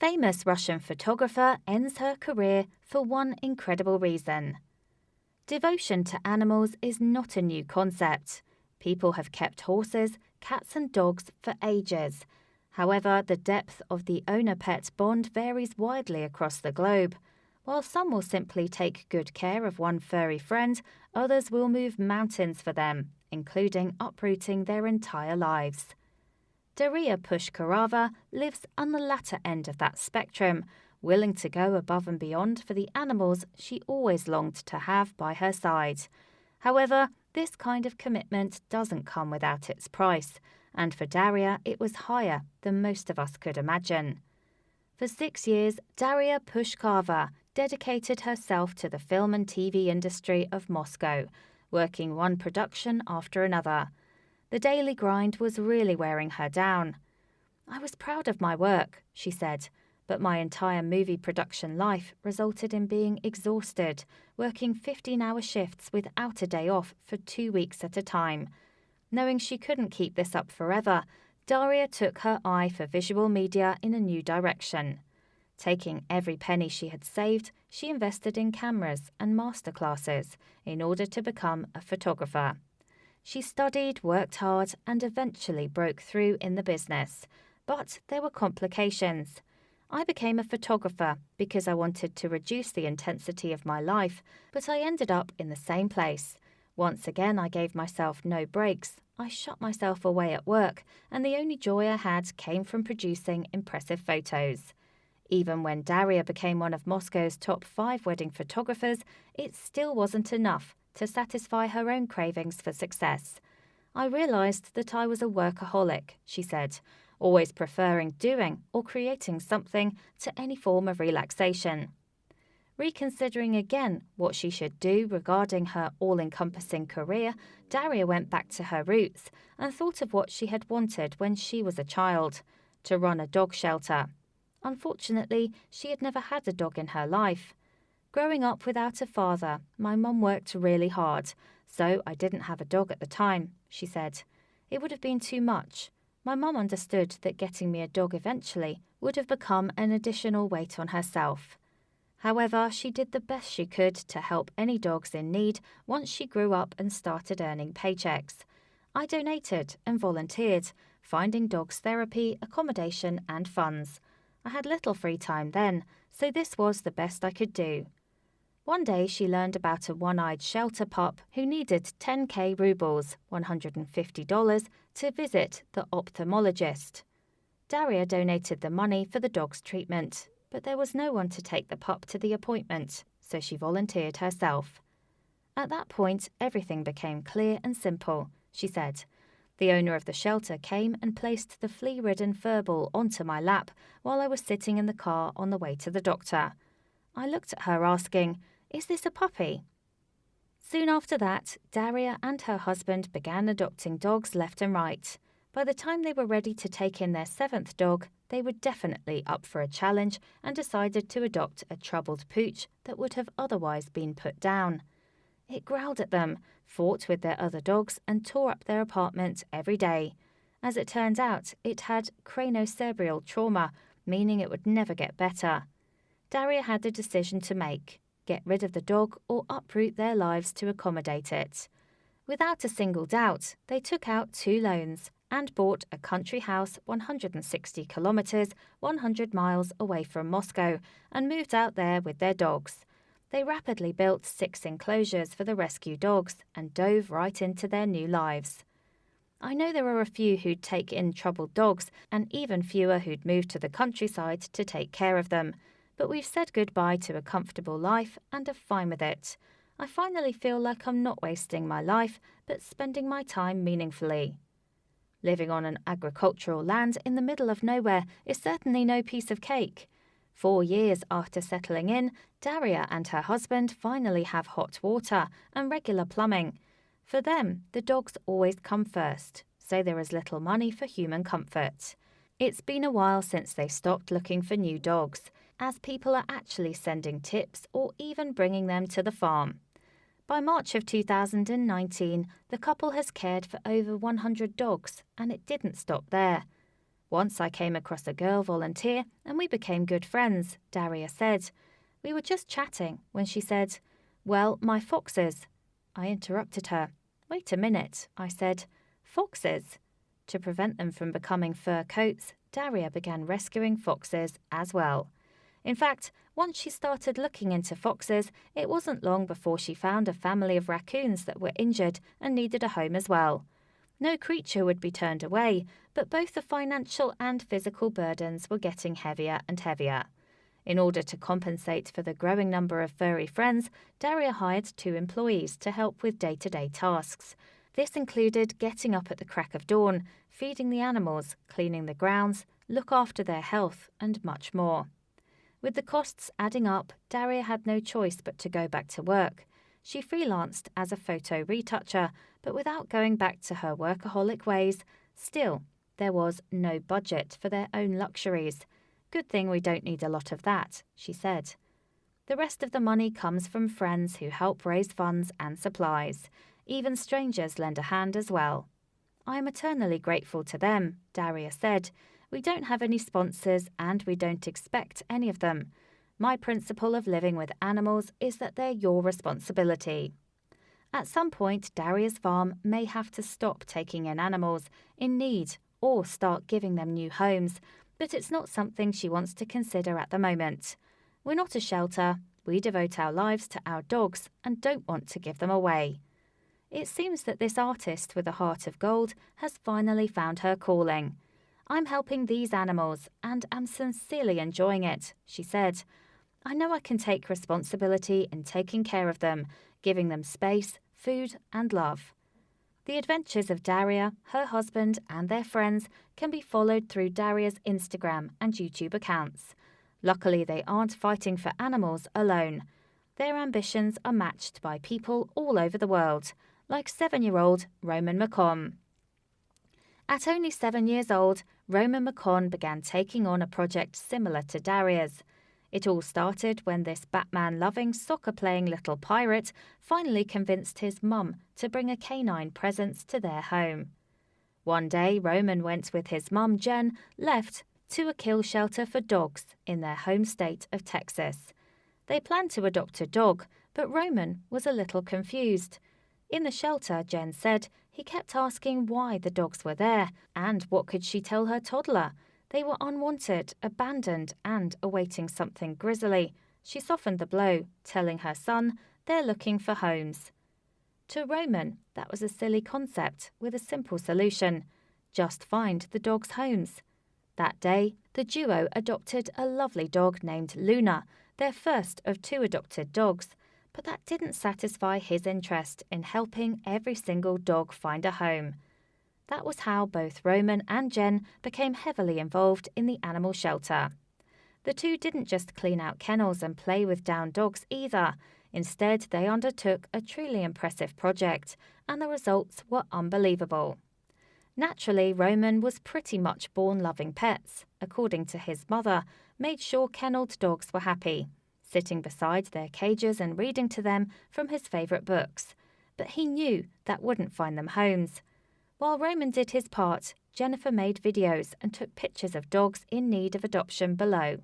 Famous Russian photographer ends her career for one incredible reason. Devotion to animals is not a new concept. People have kept horses, cats and dogs for ages. However, the depth of the owner-pet bond varies widely across the globe. While some will simply take good care of one furry friend, others will move mountains for them, including uprooting their entire lives. Daria Pushkarova lives on the latter end of that spectrum, willing to go above and beyond for the animals she always longed to have by her side. However, this kind of commitment doesn't come without its price, and for Daria it was higher than most of us could imagine. For 6 years, Daria Pushkarova dedicated herself to the film and TV industry of Moscow, working one production after another. The daily grind was really wearing her down. "I was proud of my work," she said, "but my entire movie production life resulted in being exhausted, working 15-hour shifts without a day off for 2 weeks at a time." Knowing she couldn't keep this up forever, Daria took her eye for visual media in a new direction. Taking every penny she had saved, she invested in cameras and masterclasses in order to become a photographer. She studied, worked hard, and eventually broke through in the business. But there were complications. "I became a photographer because I wanted to reduce the intensity of my life, but I ended up in the same place. Once again, I gave myself no breaks. I shut myself away at work, and the only joy I had came from producing impressive photos." Even when Daria became one of Moscow's top 5 wedding photographers, it still wasn't enough to satisfy her own cravings for success. "I realized that I was a workaholic," she said, always preferring doing or creating something to any form of relaxation. Reconsidering again what she should do regarding her all-encompassing career, Daria went back to her roots and thought of what she had wanted when she was a child: to run a dog shelter. Unfortunately, she had never had a dog in her life. "Growing up without a father, my mum worked really hard, so I didn't have a dog at the time," she said. "It would have been too much. My mum understood that getting me a dog eventually would have become an additional weight on herself. However, she did the best she could to help any dogs in need once she grew up and started earning paychecks. I donated and volunteered, finding dogs therapy, accommodation and funds. I had little free time then, so this was the best I could do." One day she learned about a one-eyed shelter pup who needed 10k rubles, $150, to visit the ophthalmologist. Daria donated the money for the dog's treatment, but there was no one to take the pup to the appointment, so she volunteered herself. "At that point, everything became clear and simple," she said. "The owner of the shelter came and placed the flea-ridden furball onto my lap while I was sitting in the car on the way to the doctor. I looked at her asking, 'Is this a puppy?'" Soon after that, Daria and her husband began adopting dogs left and right. By the time they were ready to take in their 7th dog, they were definitely up for a challenge and decided to adopt a troubled pooch that would have otherwise been put down. It growled at them, fought with their other dogs, and tore up their apartment every day. As it turned out, it had cranocerebral trauma, meaning it would never get better. Daria had a decision to make: get rid of the dog or uproot their lives to accommodate it. Without a single doubt, they took out 2 loans and bought a country house 160 kilometers, 100 miles away from Moscow, and moved out there with their dogs. They rapidly built 6 enclosures for the rescue dogs and dove right into their new lives. "I know there are a few who'd take in troubled dogs and even fewer who'd move to the countryside to take care of them, but we've said goodbye to a comfortable life and are fine with it. I finally feel like I'm not wasting my life, but spending my time meaningfully." Living on an agricultural land in the middle of nowhere is certainly no piece of cake. 4 years after settling in, Daria and her husband finally have hot water and regular plumbing. For them, the dogs always come first, so there is little money for human comfort. It's been a while since they stopped looking for new dogs, as people are actually sending tips or even bringing them to the farm. By March of 2019, the couple has cared for over 100 dogs, and it didn't stop there. Once I came across a girl volunteer and we became good friends, Daria said. We were just chatting when she said, "Well, my foxes." I interrupted her. "Wait a minute," I said. "Foxes?" To prevent them from becoming fur coats, Daria began rescuing foxes as well. In fact, once she started looking into foxes, it wasn't long before she found a family of raccoons that were injured and needed a home as well. No creature would be turned away, but both the financial and physical burdens were getting heavier and heavier. In order to compensate for the growing number of furry friends, Daria hired 2 employees to help with day-to-day tasks. This included getting up at the crack of dawn, feeding the animals, cleaning the grounds, look after their health, and much more. With the costs adding up, Daria had no choice but to go back to work. She freelanced as a photo retoucher, but without going back to her workaholic ways, still, there was no budget for their own luxuries. "Good thing we don't need a lot of that," she said. The rest of the money comes from friends who help raise funds and supplies. Even strangers lend a hand as well. "I am eternally grateful to them," Daria said. "We don't have any sponsors and we don't expect any of them. My principle of living with animals is that they're your responsibility." At some point, Daria's farm may have to stop taking in animals in need or start giving them new homes, but it's not something she wants to consider at the moment. "We're not a shelter. We devote our lives to our dogs and don't want to give them away." It seems that this artist with a heart of gold has finally found her calling. "I'm helping these animals and am sincerely enjoying it," she said. "I know I can take responsibility in taking care of them, giving them space, food, and love." The adventures of Daria, her husband, and their friends can be followed through Daria's Instagram and YouTube accounts. Luckily, they aren't fighting for animals alone. Their ambitions are matched by people all over the world, like 7-year-old Roman McCon. At only 7 years old, Roman McCon began taking on a project similar to Daria's. It all started when this Batman-loving, soccer-playing little pirate finally convinced his mum to bring a canine presence to their home. One day, Roman went with his mum, Jen, left to a kill shelter for dogs in their home state of Texas. They planned to adopt a dog, but Roman was a little confused. In the shelter, Jen said, he kept asking why the dogs were there, and what could she tell her toddler? They were unwanted, abandoned, and awaiting something grisly. She softened the blow, telling her son they're looking for homes. To Roman, that was a silly concept with a simple solution. Just find the dogs' homes. That day, the duo adopted a lovely dog named Luna, their first of 2 adopted dogs. But that didn't satisfy his interest in helping every single dog find a home. That was how both Roman and Jen became heavily involved in the animal shelter. The 2 didn't just clean out kennels and play with downed dogs either. Instead, they undertook a truly impressive project, and the results were unbelievable. Naturally, Roman was pretty much born loving pets, according to his mother, made sure kennelled dogs were happy, sitting beside their cages and reading to them from his favourite books. But he knew that wouldn't find them homes. While Roman did his part, Jennifer made videos and took pictures of dogs in need of adoption below.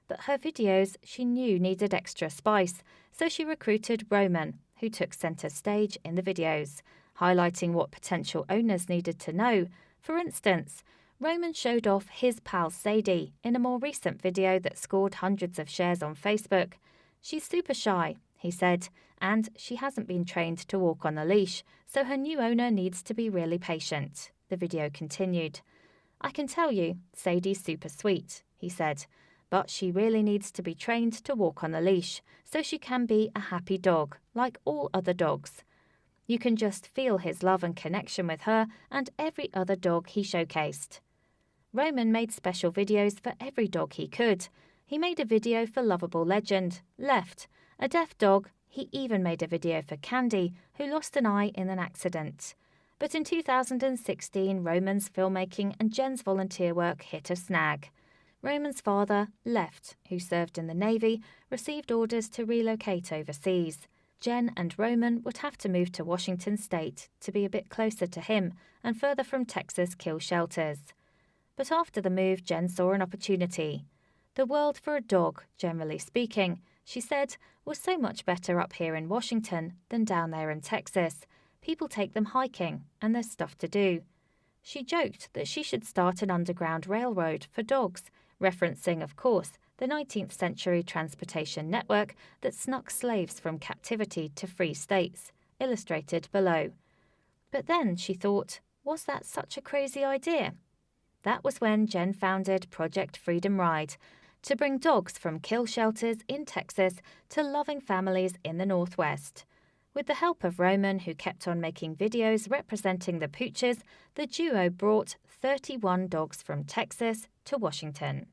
But her videos she knew needed extra spice, so she recruited Roman, who took centre stage in the videos, highlighting what potential owners needed to know. For instance, Roman showed off his pal Sadie in a more recent video that scored hundreds of shares on Facebook. "She's super shy," he said, "and she hasn't been trained to walk on a leash, so her new owner needs to be really patient." The video continued. "I can tell you, Sadie's super sweet," he said, "but she really needs to be trained to walk on a leash, so she can be a happy dog, like all other dogs." You can just feel his love and connection with her and every other dog he showcased. Roman made special videos for every dog he could. He made a video for lovable legend, Left, a deaf dog. He even made a video for Candy, who lost an eye in an accident. But in 2016, Roman's filmmaking and Jen's volunteer work hit a snag. Roman's father, Left, who served in the Navy, received orders to relocate overseas. Jen and Roman would have to move to Washington State to be a bit closer to him and further from Texas kill shelters. But after the move, Jen saw an opportunity. The world for a dog, generally speaking, she said, was so much better up here in Washington than down there in Texas. People take them hiking, and there's stuff to do. She joked that she should start an underground railroad for dogs, referencing, of course, the 19th century transportation network that snuck slaves from captivity to free states, illustrated below. But then she thought, was that such a crazy idea? That was when Jen founded Project Freedom Ride, to bring dogs from kill shelters in Texas to loving families in the Northwest. With the help of Roman, who kept on making videos representing the pooches, the duo brought 31 dogs from Texas to Washington.